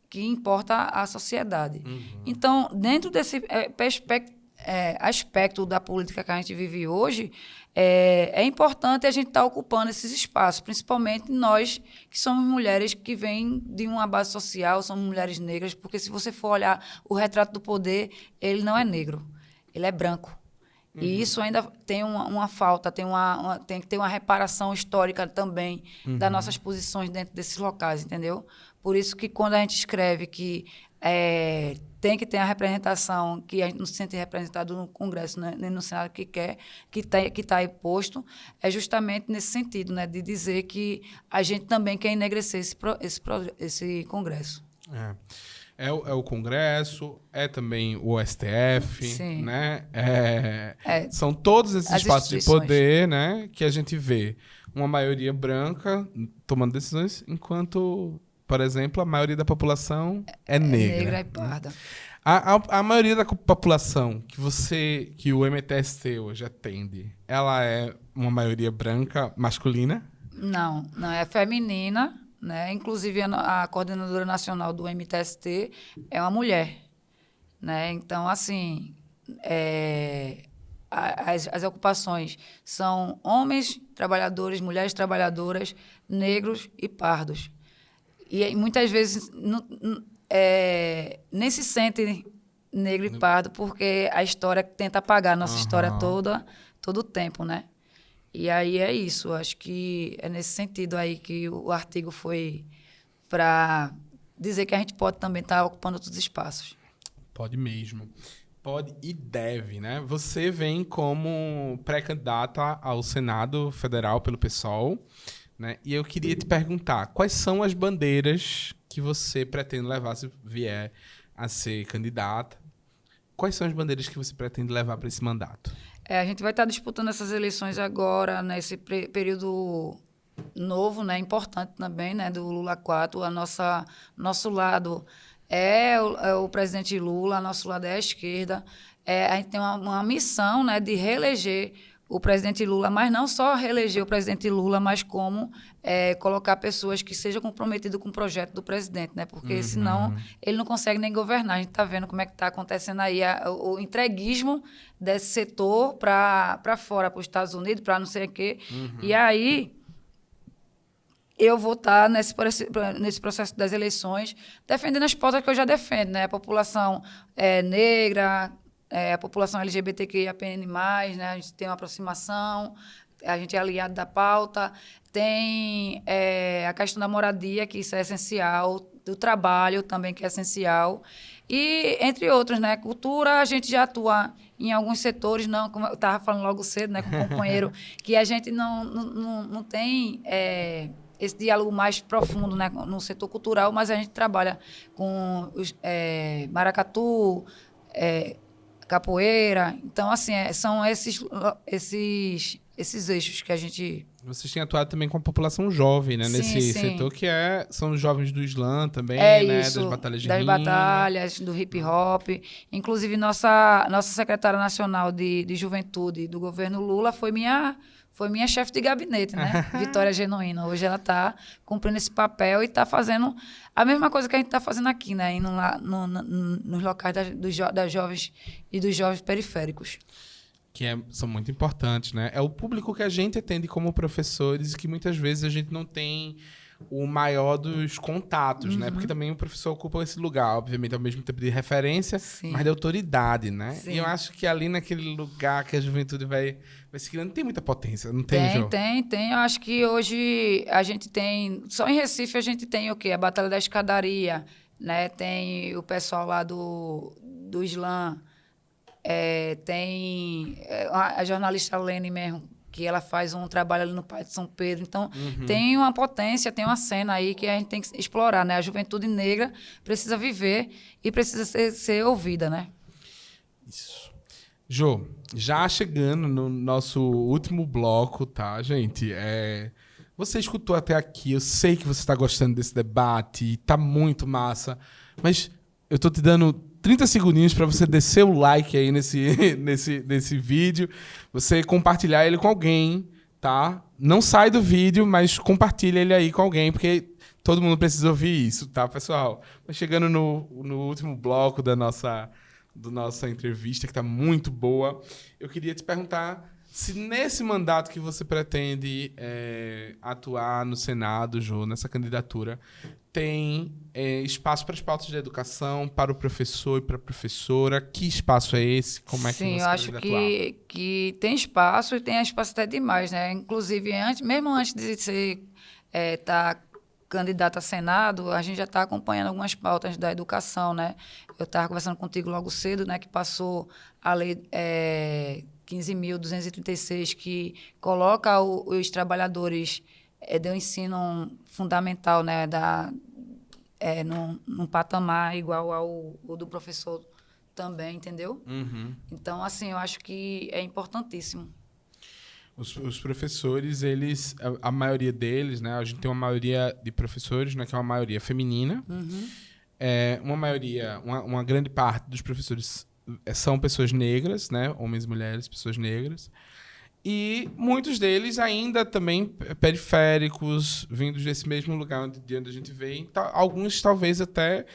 que importa à sociedade. Então, dentro desse aspecto da política que a gente vive hoje, é importante a gente estar ocupando esses espaços, principalmente nós que somos mulheres que vêm de uma base social, somos mulheres negras, porque se você for olhar o retrato do poder, ele não é negro, ele é branco. E isso ainda tem uma falta, tem que ter uma reparação histórica também das nossas posições dentro desses locais, entendeu? Por isso que quando a gente escreve que tem que ter a representação, que a gente não se sente representado no Congresso, né, nem no Senado que quer, que está aí posto, é justamente nesse sentido, né, de dizer que a gente também quer enegrecer esse Congresso. É o Congresso, é também o STF, Sim. né? São todos esses espaços de poder, né, que a gente vê uma maioria branca tomando decisões, enquanto, por exemplo, a maioria da população é negra. Negra e parda. A maioria da população que o MTST hoje atende, ela é uma maioria branca masculina? Não é feminina, né? Inclusive a coordenadora nacional do MTST é uma mulher, né? Então, assim, as ocupações são homens trabalhadores, mulheres trabalhadoras, negros e pardos. E muitas vezes nem se sente negro e pardo, porque a história tenta apagar a nossa história todo o tempo, né? E aí é isso. Acho que é nesse sentido aí que o artigo foi para dizer que a gente pode também estar ocupando outros espaços. Pode mesmo. Pode e deve, né? Você vem como pré-candidata ao Senado Federal pelo PSOL, né? E eu queria te perguntar, quais são as bandeiras que você pretende levar se vier a ser candidata? Quais são as bandeiras que você pretende levar para esse mandato? A gente vai estar disputando essas eleições agora, nesse período novo, né, importante também, né, do Lula 4. Nosso lado é o presidente Lula, nosso lado é a esquerda. A gente tem uma missão, né, de reeleger o presidente Lula, mas não só reeleger o presidente Lula, mas como colocar pessoas que sejam comprometidas com o projeto do presidente, né? Porque senão ele não consegue nem governar. A gente está vendo como é que está acontecendo aí o entreguismo desse setor para fora, para os Estados Unidos, para não sei o quê. E aí eu vou estar nesse processo das eleições defendendo as pautas que eu já defendo, né? A população negra, a população LGBTQIAPN+, né? A gente tem uma aproximação, a gente é aliado da pauta, tem a questão da moradia, que isso é essencial, do trabalho também, que é essencial, e entre outros, né? Cultura, a gente já atua em alguns setores, não, como eu estava falando logo cedo, né, com o companheiro, que a gente não tem esse diálogo mais profundo, né, no setor cultural, mas a gente trabalha com os maracatu, capoeira. Então, assim, são esses eixos que a gente... Vocês têm atuado também com a população jovem, né? Sim, Nesse sim. setor que são os jovens do Islã também, né? Isso, Das batalhas de das rima. batalhas, do hip hop. Inclusive, nossa secretária nacional de juventude do governo Lula foi minha chefe de gabinete, né? Vitória Genuína. Hoje ela está cumprindo esse papel e está fazendo a mesma coisa que a gente está fazendo aqui, né? Indo lá nos locais das jovens e dos jovens periféricos. São muito importantes, né? É o público que a gente atende como professores e que muitas vezes a gente não tem o maior dos contatos, né? Porque também o professor ocupa esse lugar, obviamente, ao mesmo tempo de referência, Sim. mas de autoridade, né? Sim. E eu acho que ali naquele lugar que a juventude vai se criando, tem muita potência, não tem, Jô? Tem. Eu acho que hoje a gente tem... Só em Recife a gente tem o quê? A Batalha da Escadaria, né? Tem o pessoal lá do Islã, tem a jornalista Lene mesmo, que ela faz um trabalho ali no Pai de São Pedro. Então, tem uma potência, tem uma cena aí que a gente tem que explorar, né? A juventude negra precisa viver e precisa ser ouvida, né? Isso. Jô, já chegando no nosso último bloco, tá, gente? Você escutou até aqui, eu sei que você está gostando desse debate, tá muito massa, mas eu tô te dando 30 segundinhos para você descer o like aí nesse vídeo, você compartilhar ele com alguém, tá? Não sai do vídeo, mas compartilha ele aí com alguém, porque todo mundo precisa ouvir isso, tá, pessoal? Mas chegando no último bloco da nossa entrevista, que tá muito boa, eu queria te perguntar se nesse mandato que você pretende atuar no Senado, Jô, nessa candidatura, tem espaço para as pautas de educação, para o professor e para a professora. Que espaço é esse? Como é que você Sim, eu acho que tem espaço e tem espaço até demais, né? Inclusive, mesmo antes de ser tá candidata a Senado, a gente já está acompanhando algumas pautas da educação, né? Eu estava conversando contigo logo cedo, né? Que passou a lei 15.236, que coloca os trabalhadores do ensino fundamental, né? Num patamar igual ao do professor também, entendeu? Então, assim, eu acho que é importantíssimo. Os professores, a maioria deles, né? A gente tem uma maioria de professores, né? Que é uma maioria feminina. Uma grande parte dos professores são pessoas negras, né? Homens e mulheres, pessoas negras. E muitos deles ainda também periféricos, vindos desse mesmo lugar de onde a gente veio. Alguns talvez até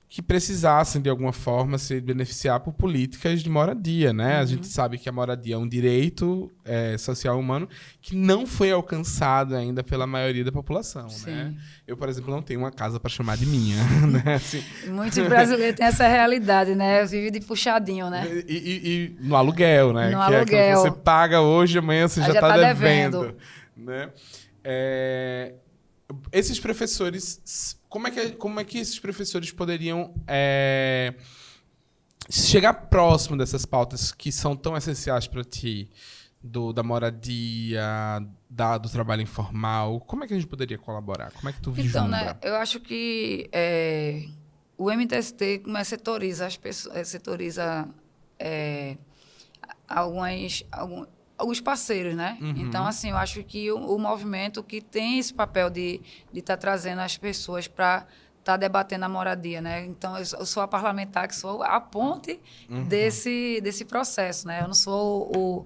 que precisassem, de alguma forma, se beneficiar por políticas de moradia, né? A gente sabe que a moradia é um direito social humano que não foi alcançado ainda pela maioria da população, né? Eu, por exemplo, não tenho uma casa para chamar de minha, né? Assim... Muitos brasileiros têm essa realidade, né? Vive de puxadinho, né? E no aluguel, né? No aluguel. É aquilo que você paga hoje, amanhã você já está devendo. Né? Esses professores, como é que esses professores poderiam chegar próximo dessas pautas que são tão essenciais para ti? Da moradia, do trabalho informal. Como é que a gente poderia colaborar? Como é que tu vislumbra? Então, né, eu acho que o MTST setoriza as pessoas, setoriza alguns parceiros, né? Uhum. Então, assim, eu acho que o movimento que tem esse papel de estar trazendo as pessoas para estar debatendo a moradia, né? Então, eu sou a parlamentar que sou a ponte desse processo, né? Eu não sou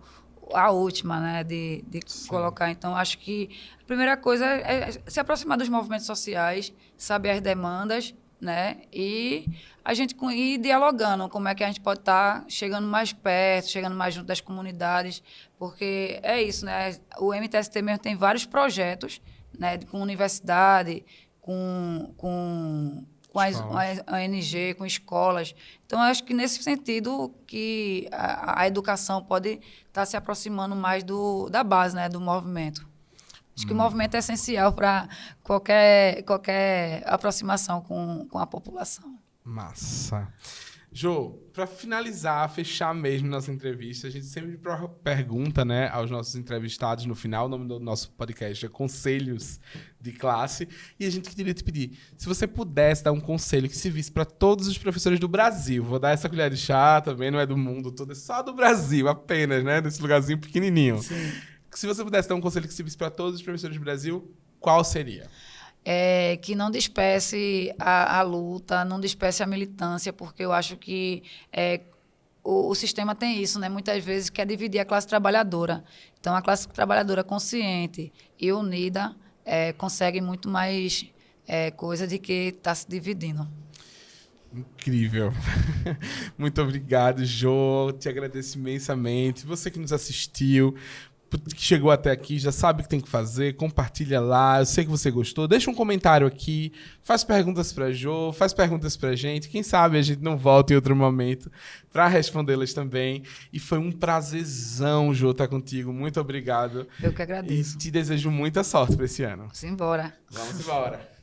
a última, né, de colocar. Então, acho que a primeira coisa é se aproximar dos movimentos sociais, saber as demandas, né, e a gente ir dialogando como é que a gente pode estar chegando mais perto, chegando mais junto das comunidades, porque é isso, né, o MTST mesmo tem vários projetos, né, com universidade, com a ONG, com escolas. Então, eu acho que nesse sentido que a educação pode estar se aproximando mais da base, né, do movimento. Acho que o movimento é essencial para qualquer aproximação com a população. Massa. Jô, para finalizar, fechar mesmo nossa entrevista, a gente sempre pergunta, né, aos nossos entrevistados no final, o nome do nosso podcast é Conselhos de Classe, e a gente queria te pedir, se você pudesse dar um conselho que servisse para todos os professores do Brasil, vou dar essa colher de chá, também não é do mundo todo, é só do Brasil apenas, né, desse lugarzinho pequenininho. Sim. Se você pudesse dar um conselho que servisse para todos os professores do Brasil, qual seria? Que não despece a luta, não despece a militância, porque eu acho que o sistema tem isso, né? Muitas vezes quer dividir a classe trabalhadora. Então, a classe trabalhadora consciente e unida consegue muito mais coisa de que está se dividindo. Incrível. Muito obrigado, Jô. Te agradeço imensamente. Você que nos assistiu, que chegou até aqui, já sabe o que tem que fazer, compartilha lá, eu sei que você gostou, deixa um comentário aqui, faz perguntas pra Jô, faz perguntas pra gente, quem sabe a gente não volta em outro momento para respondê-las também. E foi um prazerzão, Jô, estar contigo, muito obrigado. Eu que agradeço. E te desejo muita sorte para esse ano. Vamos embora. Vamos embora.